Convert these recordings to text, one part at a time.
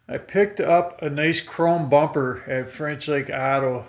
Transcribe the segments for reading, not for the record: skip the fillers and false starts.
I picked up a nice chrome bumper at French Lake Auto,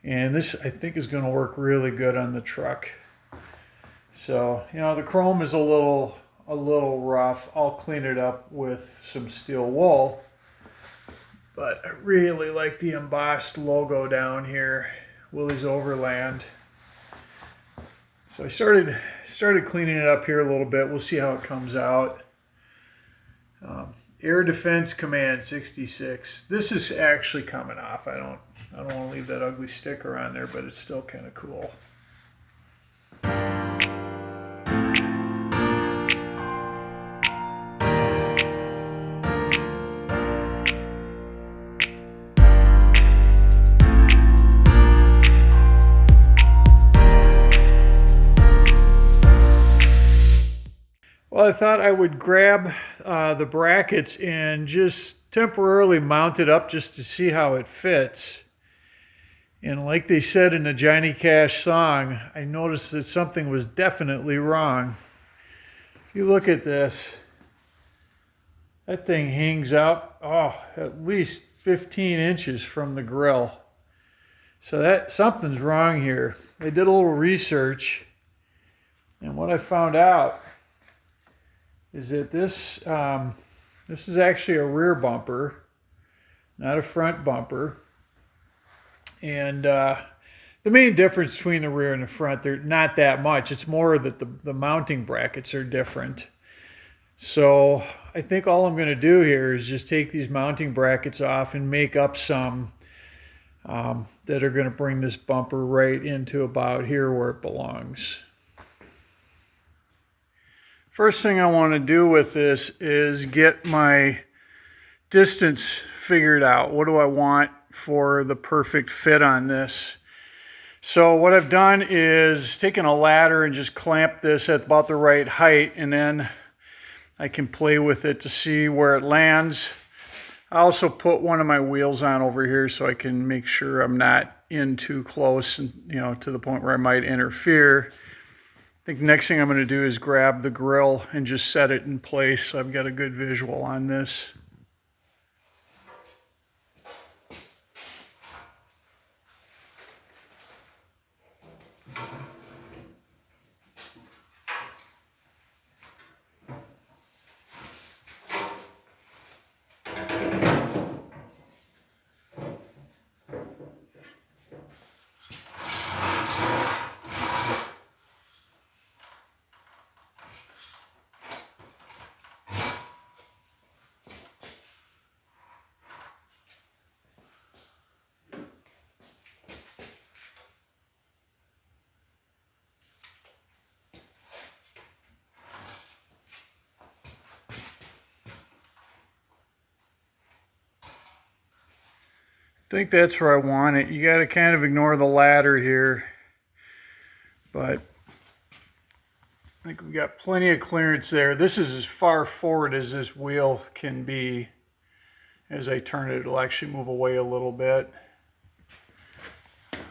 and this I think is going to work really good on the truck. So, the chrome is a little rough. I'll clean it up with some steel wool, but I really like the embossed logo down here, Willys Overland. So I started cleaning it up here a little bit. We'll see how it comes out. Air Defense Command 66. This is actually coming off. I don't want to leave that ugly sticker on there, but it's still kind of cool. Well, I thought I would grab the brackets and just temporarily mount it up just to see how it fits. And like they said in the Johnny Cash song, I noticed that something was definitely wrong. If you look at this, that thing hangs out, at least 15 inches from the grill. So that something's wrong here. I did a little research, and what I found out is that this is actually a rear bumper, not a front bumper. And the main difference between the rear and the front, they're not that much. It's more that the mounting brackets are different. So I think all I'm going to do here is just take these mounting brackets off and make up some that are going to bring this bumper right into about here where it belongs. First thing I want to do with this is get my distance figured out. What do I want for the perfect fit on this? So what I've done is taken a ladder and just clamped this at about the right height, and then I can play with it to see where it lands. I also put one of my wheels on over here so I can make sure I'm not in too close and to the point where I might interfere. I think next thing I'm going to do is grab the grill and just set it in place so I've got a good visual on this. I think that's where I want it. You got to kind of ignore the ladder here, but I think we've got plenty of clearance there. This is as far forward as this wheel can be. As I turn it, it'll actually move away a little bit.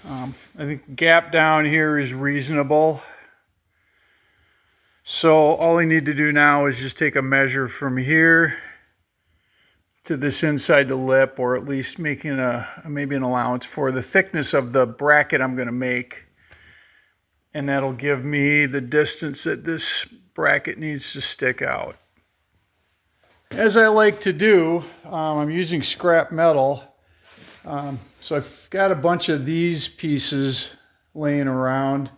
I think the gap down here is reasonable. So all I need to do now is just take a measure from here to this inside the lip, or at least making maybe an allowance for the thickness of the bracket I'm going to make. And that'll give me the distance that this bracket needs to stick out. As I like to do, I'm using scrap metal. So I've got a bunch of these pieces laying around.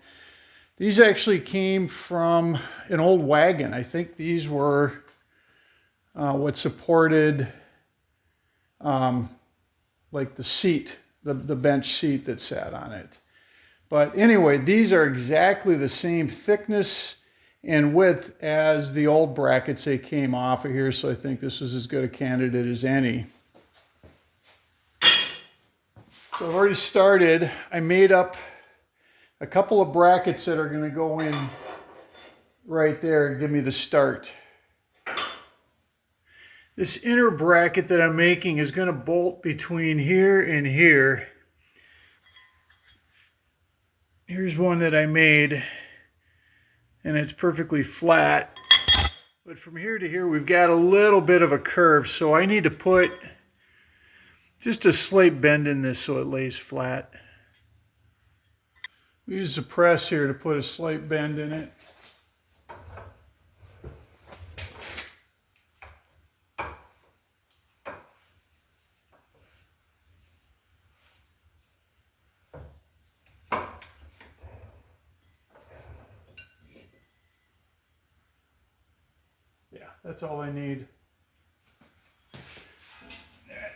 These actually came from an old wagon. I think these were what supported like the seat, the bench seat that sat on it. But anyway, these are exactly the same thickness and width as the old brackets they came off of here, so I think this is as good a candidate as any. So I've already started. I made up a couple of brackets that are going to go in right there and give me the start. This inner bracket that I'm making is going to bolt between here and here. Here's one that I made, and it's perfectly flat But from here to here, we've got a little bit of a curve, so I need to put just a slight bend in this so it lays flat. We use the press here to put a slight bend in it. Yeah, that's all I need.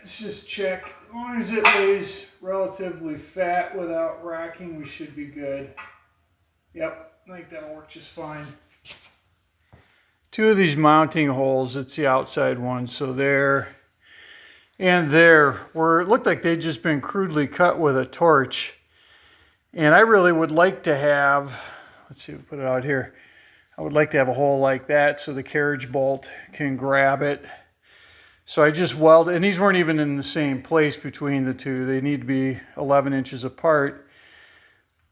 Let's just check. As long as it lays relatively fat without rocking, we should be good. Yep, I think that'll work just fine. Two of these mounting holes, it's the outside one, so there and there it looked like they'd just been crudely cut with a torch. And I really would like to have, let's see, we'll put it out here. I would like to have a hole like that so the carriage bolt can grab it. So I just welded, and these weren't even in the same place between the two. They need to be 11 inches apart.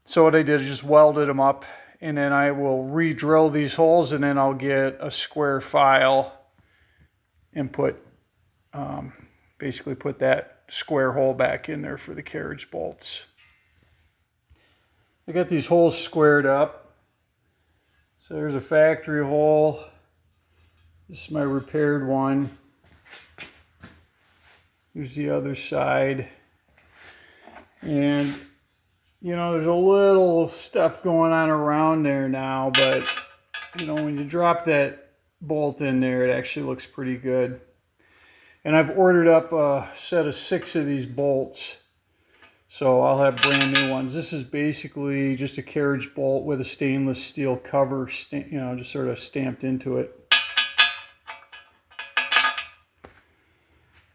So what I did is just welded them up, and then I will re-drill these holes, and then I'll get a square file and basically put that square hole back in there for the carriage bolts. I got these holes squared up. So there's a factory hole. This is my repaired one. Here's the other side. And, you know, there's a little stuff going on around there now, but, you know, when you drop that bolt in there, it actually looks pretty good. And I've ordered up a set of 6 of these bolts, so I'll have brand new ones. This is basically just a carriage bolt with a stainless steel cover, you know, just sort of stamped into it.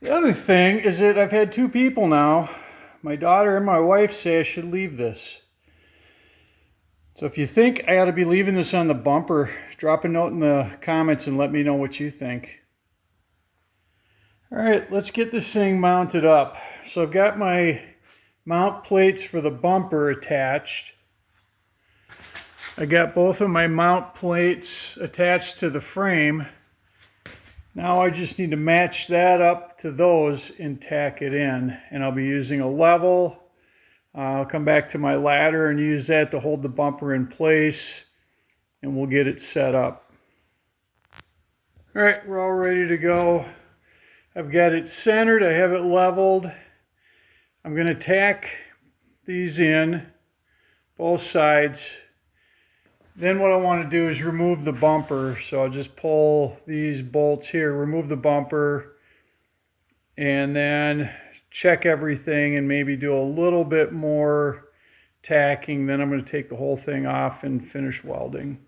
The other thing is that I've had 2 people now, my daughter and my wife, say I should leave this. So if you think I ought to be leaving this on the bumper, drop a note in the comments and let me know what you think. All right, let's get this thing mounted up. So I've got my mount plates for the bumper attached. I got both of my mount plates attached to the frame. Now I just need to match that up to those and tack it in. And I'll be using a level. I'll come back to my ladder and use that to hold the bumper in place. And we'll get it set up. All right, we're all ready to go. I've got it centered. I have it leveled. I'm going to tack these in, both sides. Then what I want to do is remove the bumper. So I'll just pull these bolts here, remove the bumper, and then check everything and maybe do a little bit more tacking. Then I'm going to take the whole thing off and finish welding.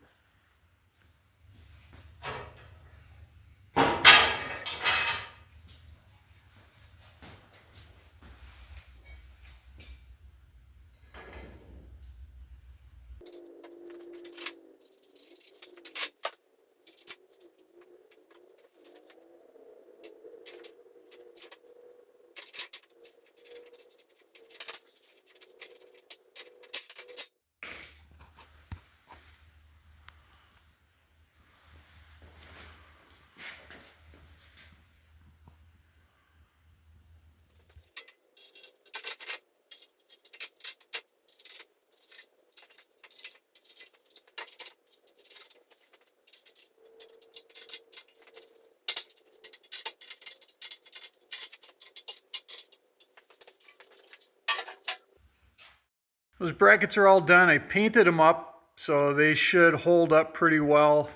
Those brackets are all done. I painted them up, so they should hold up pretty well.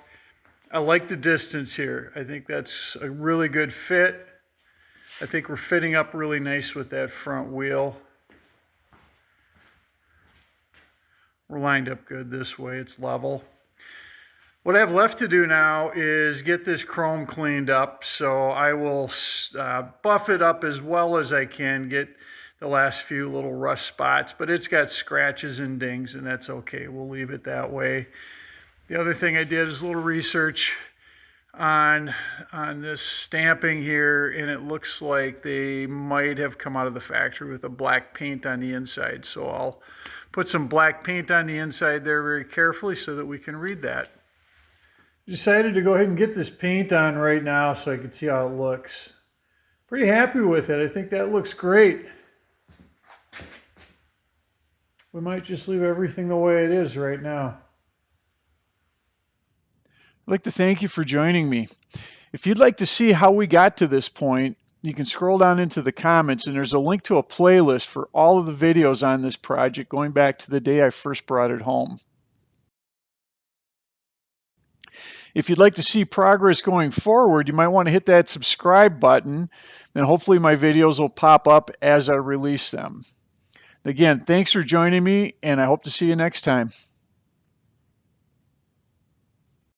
I like the distance here. I think that's a really good fit. I think we're fitting up really nice with that front wheel. We're lined up good this way. It's level. What I have left to do now is get this chrome cleaned up. So I will buff it up as well as I can, get the last few little rust spots, but it's got scratches and dings, and that's okay. We'll leave it that way. The other thing I did is a little research on this stamping here, and it looks like they might have come out of the factory with a black paint on the inside. So I'll put some black paint on the inside there very carefully so that we can read that. Decided to go ahead and get this paint on right now so I could see how it looks. Pretty happy with it. I think that looks great. We might just leave everything the way it is right now. I'd like to thank you for joining me. If you'd like to see how we got to this point, you can scroll down into the comments and there's a link to a playlist for all of the videos on this project going back to the day I first brought it home. If you'd like to see progress going forward, you might want to hit that subscribe button, and hopefully my videos will pop up as I release them. Again, thanks for joining me, and I hope to see you next time.